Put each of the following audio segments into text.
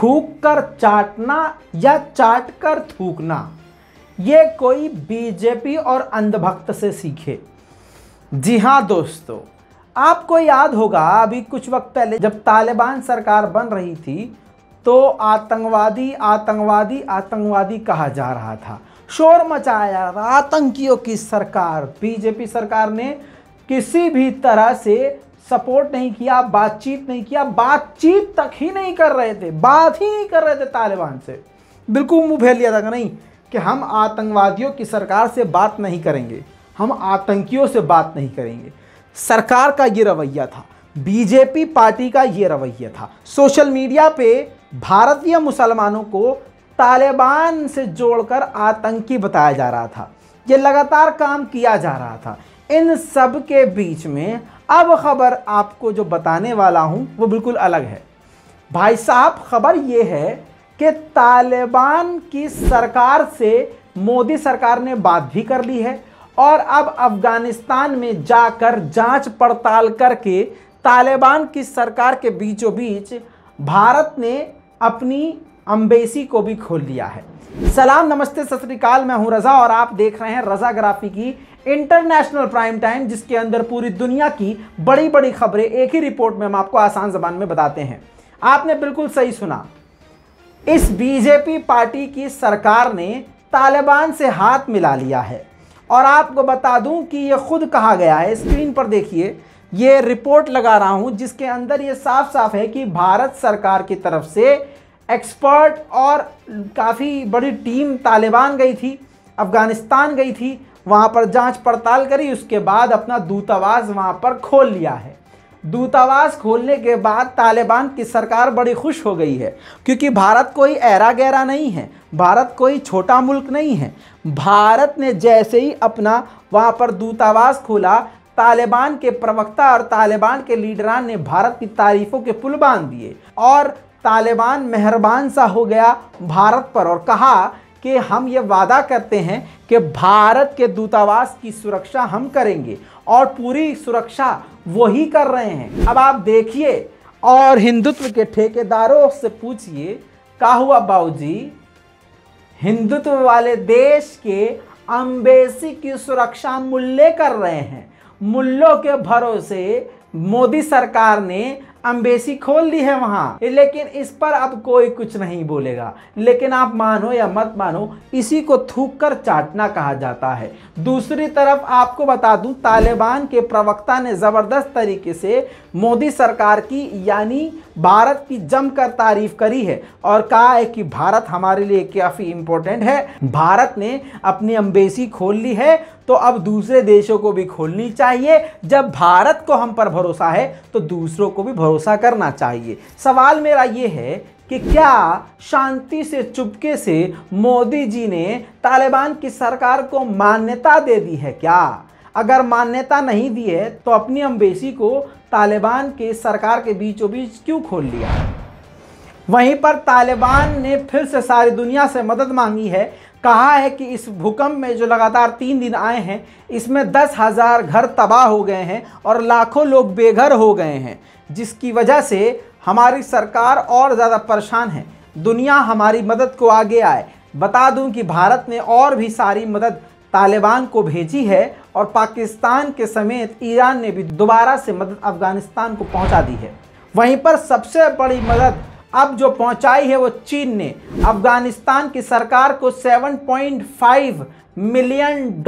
थूक कर चाटना या चाट कर थूकना, ये कोई बीजेपी और अंधभक्त से सीखे। जी हाँ दोस्तों, आपको याद होगा अभी कुछ वक्त पहले जब तालिबान सरकार बन रही थी तो आतंकवादी आतंकवादी आतंकवादी कहा जा रहा था, शोर मचाया जा रहा था, आतंकियों की सरकार। बीजेपी सरकार ने किसी भी तरह से सपोर्ट नहीं किया, बातचीत नहीं किया, बातचीत तक ही नहीं कर रहे थे, बात ही नहीं कर रहे थे तालिबान से। बिल्कुल मुंह फेर लिया था कि नहीं कि हम आतंकवादियों की सरकार से बात नहीं करेंगे, हम आतंकियों से बात नहीं करेंगे। सरकार का ये रवैया था, बीजेपी पार्टी का ये रवैया था। सोशल मीडिया पे भारतीय मुसलमानों को तालिबान से जोड़कर आतंकी बताया जा रहा था, ये लगातार काम किया जा रहा था। इन सब के बीच में अब खबर आपको जो बताने वाला हूं वो बिल्कुल अलग है। भाई साहब, खबर ये है कि तालिबान की सरकार से मोदी सरकार ने बात भी कर ली है और अब अफगानिस्तान में जाकर जांच पड़ताल करके तालिबान की सरकार के बीचों बीच भारत ने अपनी एम्बेसी को भी खोल लिया है। सलाम, नमस्ते, सत श्री अकाल, मैं हूं रजा और आप देख रहे हैं रजाग्राफी की इंटरनेशनल प्राइम टाइम, जिसके अंदर पूरी दुनिया की बड़ी बड़ी खबरें एक ही रिपोर्ट में हम आपको आसान जबान में बताते हैं। आपने बिल्कुल सही सुना, इस बीजेपी पार्टी की सरकार ने तालिबान से हाथ मिला लिया है। और आपको बता दूं कि ये खुद कहा गया है, स्क्रीन पर देखिए, ये रिपोर्ट लगा रहा हूं जिसके अंदर ये साफ साफ है कि भारत सरकार की तरफ से एक्सपर्ट और काफ़ी बड़ी टीम तालिबान गई थी, अफगानिस्तान गई थी, वहाँ पर जांच पड़ताल करी, उसके बाद अपना दूतावास वहाँ पर खोल लिया है। दूतावास खोलने के बाद तालिबान की सरकार बड़ी खुश हो गई है, क्योंकि भारत कोई ऐरा गैरा नहीं है, भारत कोई छोटा मुल्क नहीं है। भारत ने जैसे ही अपना वहाँ पर दूतावास खोला, तालिबान के प्रवक्ता और तालिबान के लीडरान ने भारत की तारीफ़ों के पुल बांध दिए और तालिबान मेहरबान सा हो गया भारत पर और कहा कि हम ये वादा करते हैं कि भारत के दूतावास की सुरक्षा हम करेंगे, और पूरी सुरक्षा वही कर रहे हैं। अब आप देखिए और हिंदुत्व के ठेकेदारों से पूछिए, क्या हुआ बाबूजी, हिंदुत्व वाले देश के एम्बेसी की सुरक्षा मुल्ले कर रहे हैं। मुल्लों के भरोसे मोदी सरकार ने एम्बेसी खोल दी है वहाँ, लेकिन इस पर अब कोई कुछ नहीं बोलेगा। लेकिन आप मानो या मत मानो, इसी को थूक कर चाटना कहा जाता है। दूसरी तरफ आपको बता दूं, तालिबान के प्रवक्ता ने ज़बरदस्त तरीके से मोदी सरकार की यानी भारत की जमकर तारीफ करी है और कहा है कि भारत हमारे लिए काफ़ी इम्पोर्टेंट है। भारत ने अपनी एम्बेसी खोल ली है तो अब दूसरे देशों को भी खोलनी चाहिए। जब भारत को हम पर भरोसा है तो दूसरों को भी भरोसा करना चाहिए। सवाल मेरा ये है कि क्या शांति से चुपके से मोदी जी ने तालिबान की सरकार को मान्यता दे दी है क्या? अगर मान्यता नहीं दी है तो अपनी एम्बेसी को तालिबान के सरकार के बीचों बीच क्यों खोल लिया? वहीं पर तालिबान ने फिर से सारी दुनिया से मदद मांगी है। कहा है कि इस भूकंप में जो लगातार 3 दिन आए हैं, इसमें 10,000 घर तबाह हो गए हैं और लाखों लोग बेघर हो गए हैं, जिसकी वजह से हमारी सरकार और ज़्यादा परेशान है। दुनिया हमारी मदद को आगे आए। बता दूं कि भारत ने और भी सारी मदद तालिबान को भेजी है और पाकिस्तान के समेत ईरान ने भी दोबारा से मदद अफगानिस्तान को पहुंचा दी है। वहीं पर सबसे बड़ी मदद अब जो पहुंचाई है वो चीन ने अफगानिस्तान की सरकार को $7.5 मिलियन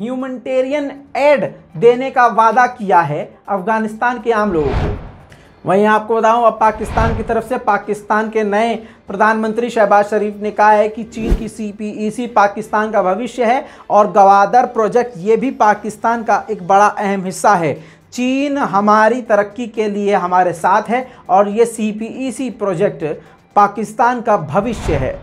ह्यूमैनिटेरियन एड देने का वादा किया है अफगानिस्तान के आम लोगों को। वहीं आपको बताऊं, अब पाकिस्तान की तरफ से पाकिस्तान के नए प्रधानमंत्री शहबाज शरीफ ने कहा है कि चीन की CPEC पाकिस्तान का भविष्य है और गवादर प्रोजेक्ट ये भी पाकिस्तान का एक बड़ा अहम हिस्सा है। चीन हमारी तरक्की के लिए हमारे साथ है और ये CPEC प्रोजेक्ट पाकिस्तान का भविष्य है।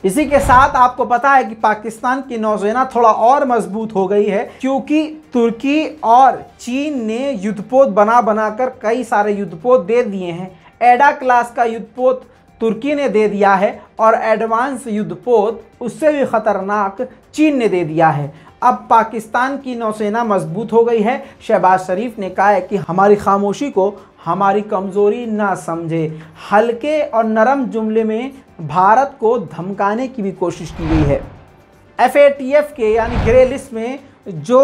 इसी के साथ आपको पता है कि पाकिस्तान की नौसेना थोड़ा और मजबूत हो गई है, क्योंकि तुर्की और चीन ने युद्धपोत बनाकर कई सारे युद्धपोत दे दिए हैं। एडा क्लास का युद्धपोत तुर्की ने दे दिया है और एडवांस युद्धपोत उससे भी खतरनाक चीन ने दे दिया है। अब पाकिस्तान की नौसेना मजबूत हो गई है। शहबाज शरीफ ने कहा है कि हमारी खामोशी को हमारी कमज़ोरी ना समझे। हल्के और नरम जुमले में भारत को धमकाने की भी कोशिश की गई है। FATF के यानी ग्रे लिस्ट में जो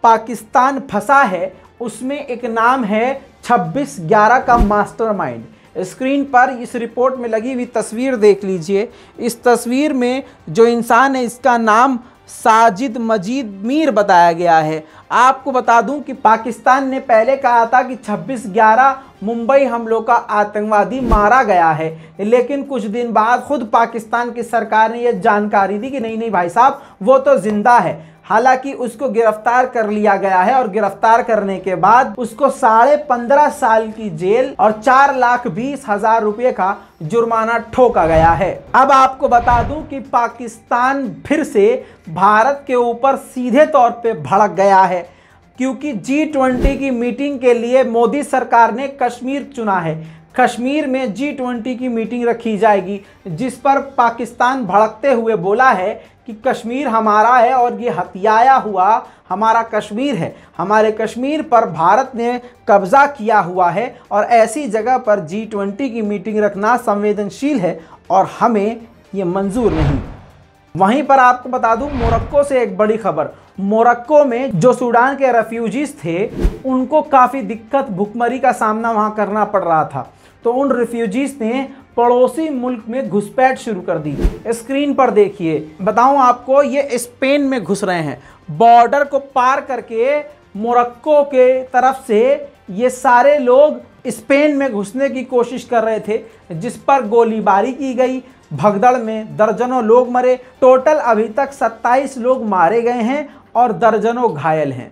पाकिस्तान फंसा है उसमें एक नाम है 26/11 का मास्टरमाइंड। स्क्रीन पर इस रिपोर्ट में लगी हुई तस्वीर देख लीजिए। इस तस्वीर में जो इंसान है इसका नाम साजिद मजीद मीर बताया गया है। आपको बता दूं कि पाकिस्तान ने पहले कहा था कि 26/11 मुंबई हमलों का आतंकवादी मारा गया है, लेकिन कुछ दिन बाद खुद पाकिस्तान की सरकार ने यह जानकारी दी कि नहीं भाई साहब वो तो जिंदा है। हालांकि उसको गिरफ्तार कर लिया गया है और गिरफ्तार करने के बाद उसको 15.5 साल की जेल और 4,20,000 रुपये का जुर्माना ठोका गया है। अब आपको बता दूं कि पाकिस्तान फिर से भारत के ऊपर सीधे तौर पे भड़क गया है, क्योंकि G20 की मीटिंग के लिए मोदी सरकार ने कश्मीर चुना है। कश्मीर में G20 की मीटिंग रखी जाएगी, जिस पर पाकिस्तान भड़कते हुए बोला है कि कश्मीर हमारा है और ये हथियाया हुआ हमारा कश्मीर है। हमारे कश्मीर पर भारत ने कब्जा किया हुआ है और ऐसी जगह पर G20 की मीटिंग रखना संवेदनशील है और हमें ये मंजूर नहीं। वहीं पर आपको बता दूं मोरक्को से एक बड़ी खबर। मोरक्को में जो सूडान के रेफ्यूजीज थे उनको काफ़ी दिक्कत भुखमरी का सामना वहां करना पड़ रहा था, तो उन रेफ्यूजीज ने पड़ोसी मुल्क में घुसपैठ शुरू कर दी। स्क्रीन पर देखिए, बताऊं आपको, ये स्पेन में घुस रहे हैं। बॉर्डर को पार करके मोरक्को के तरफ से ये सारे लोग स्पेन में घुसने की कोशिश कर रहे थे, जिस पर गोलीबारी की गई। भगदड़ में दर्जनों लोग मरे। टोटल अभी तक 27 लोग मारे गए हैं और दर्जनों घायल हैं।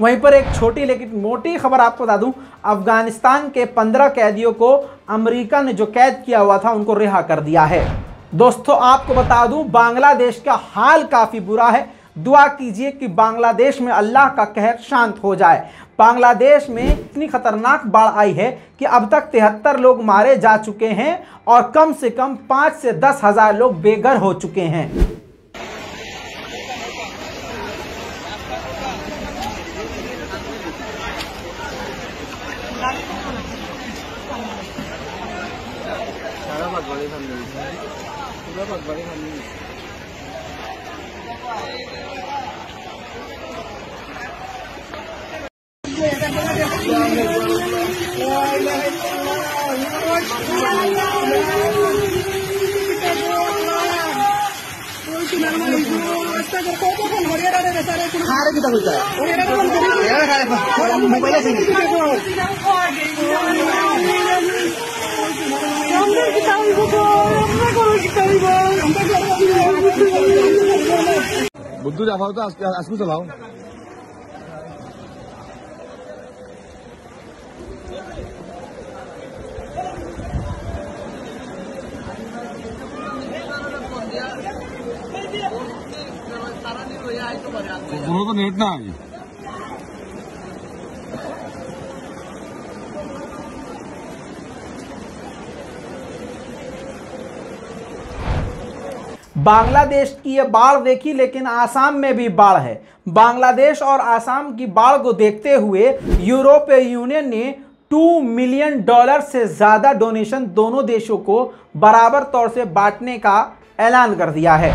वहीं पर एक छोटी लेकिन मोटी खबर आपको बता दूं, अफगानिस्तान के 15 कैदियों को अमेरिका ने जो कैद किया हुआ था उनको रिहा कर दिया है। दोस्तों आपको बता दूं बांग्लादेश का हाल काफ़ी बुरा है। दुआ कीजिए कि बांग्लादेश में अल्लाह का कहर शांत हो जाए। बांग्लादेश में इतनी खतरनाक बाढ़ आई है कि अब तक 73 लोग मारे जा चुके हैं और कम से कम 5 से 10 हज़ार लोग बेघर हो चुके हैं। बुद्धू जाफा तो आजकल चलाओ तो नेट ना आई। बांग्लादेश की ये बाढ़ देखी, लेकिन आसाम में भी बाढ़ है। बांग्लादेश और आसाम की बाढ़ को देखते हुए यूरोपीय यूनियन ने $2 मिलियन से ज़्यादा डोनेशन दोनों देशों को बराबर तौर से बांटने का ऐलान कर दिया है।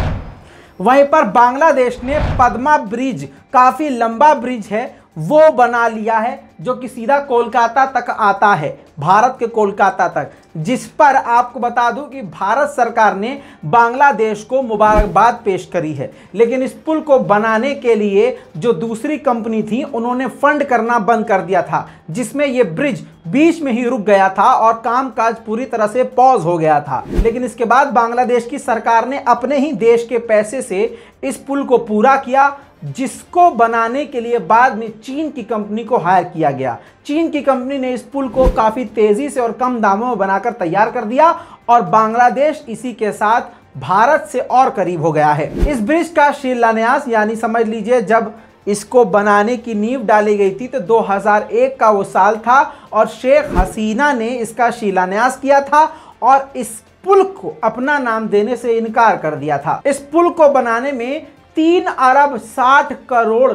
वहीं पर बांग्लादेश ने पद्मा ब्रिज, काफ़ी लंबा ब्रिज है, वो बना लिया है जो कि सीधा कोलकाता तक आता है, भारत के कोलकाता तक, जिस पर आपको बता दूं कि भारत सरकार ने बांग्लादेश को मुबारकबाद पेश करी है। लेकिन इस पुल को बनाने के लिए जो दूसरी कंपनी थी उन्होंने फंड करना बंद कर दिया था, जिसमें यह ब्रिज बीच में ही रुक गया था और कामकाज पूरी तरह से पॉज हो गया था। लेकिन इसके बाद बांग्लादेश की सरकार ने अपने ही देश के पैसे से इस पुल को पूरा किया, जिसको बनाने के लिए बाद में चीन की कंपनी को हायर किया गया। चीन की कंपनी ने इस पुल को काफ़ी तेज़ी से और कम दामों में बनाकर तैयार कर दिया और बांग्लादेश इसी के साथ भारत से और करीब हो गया है। इस ब्रिज का शिलान्यास, यानी समझ लीजिए जब इसको बनाने की नींव डाली गई थी तो 2001 का वो साल था और शेख हसीना ने इसका शिलान्यास किया था और इस पुल को अपना नाम देने से इनकार कर दिया था। इस पुल को बनाने में $3 अरब 60 करोड़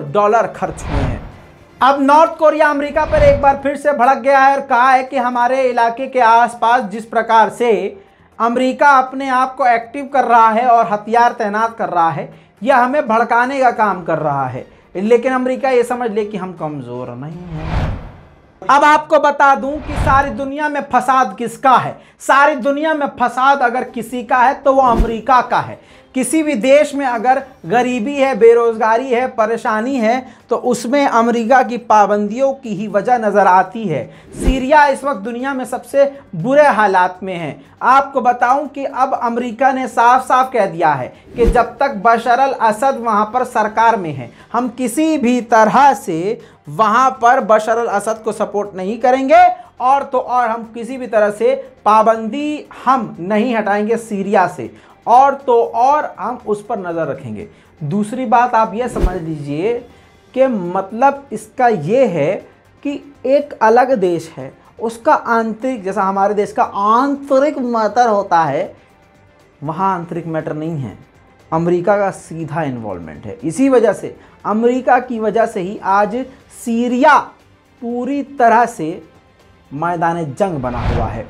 खर्च हुए हैं। अब नॉर्थ कोरिया अमेरिका पर एक बार फिर से भड़क गया है और कहा है कि हमारे इलाके के आसपास जिस प्रकार से अमेरिका अपने आप को एक्टिव कर रहा है और हथियार तैनात कर रहा है, यह हमें भड़काने का काम कर रहा है। लेकिन अमेरिका ये समझ ले कि हम कमज़ोर नहीं हैं। अब आपको बता दूं कि सारी दुनिया में फसाद किसका है। सारी दुनिया में फसाद अगर किसी का है तो वो अमेरिका का है। किसी भी देश में अगर गरीबी है, बेरोजगारी है, परेशानी है तो उसमें अमेरिका की पाबंदियों की ही वजह नज़र आती है। सीरिया इस वक्त दुनिया में सबसे बुरे हालात में है। आपको बताऊं कि अब अमेरिका ने साफ साफ कह दिया है कि जब तक बशर अल असद वहां पर सरकार में है, हम किसी भी तरह से वहां पर बशर अल असद को सपोर्ट नहीं करेंगे और तो और हम किसी भी तरह से पाबंदी हम नहीं हटाएंगे सीरिया से, और तो और हम उस पर नज़र रखेंगे। दूसरी बात आप ये समझ लीजिए कि मतलब इसका ये है कि एक अलग देश है, उसका आंतरिक, जैसा हमारे देश का आंतरिक मैटर होता है, वहाँ आंतरिक मैटर नहीं है, अमेरिका का सीधा इन्वॉल्वमेंट है। इसी वजह से, अमेरिका की वजह से ही आज सीरिया पूरी तरह से मैदान जंग बना हुआ है।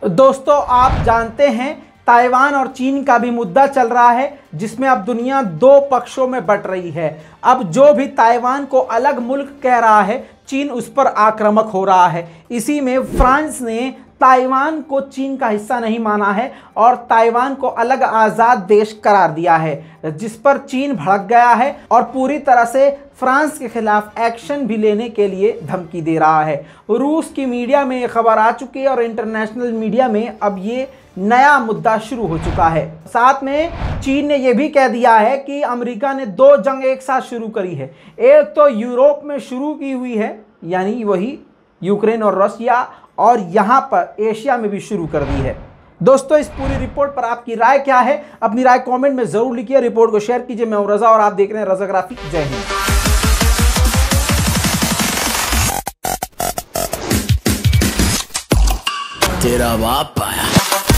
दोस्तों, आप जानते हैं ताइवान और चीन का भी मुद्दा चल रहा है, जिसमें अब दुनिया दो पक्षों में बट रही है। अब जो भी ताइवान को अलग मुल्क कह रहा है, चीन उस पर आक्रामक हो रहा है। इसी में फ्रांस ने ताइवान को चीन का हिस्सा नहीं माना है और ताइवान को अलग आज़ाद देश करार दिया है, जिस पर चीन भड़क गया है और पूरी तरह से फ्रांस के खिलाफ एक्शन भी लेने के लिए धमकी दे रहा है। रूस की मीडिया में ये खबर आ चुकी है और इंटरनेशनल मीडिया में अब ये नया मुद्दा शुरू हो चुका है। साथ में चीन ने यह भी कह दिया है कि अमेरिका ने दो जंग एक साथ शुरू करी है। एक तो यूरोप में शुरू की हुई है, यानी वही यूक्रेन और रशिया, और यहाँ पर एशिया में भी शुरू कर दी है। दोस्तों, इस पूरी रिपोर्ट पर आपकी राय क्या है? अपनी राय कमेंट में जरूर लिखिए, रिपोर्ट को शेयर कीजिए। मैं हूं रजा और आप देख रहे हैं रजा ग्राफिक। जय हिंद। तेरा बाप आया।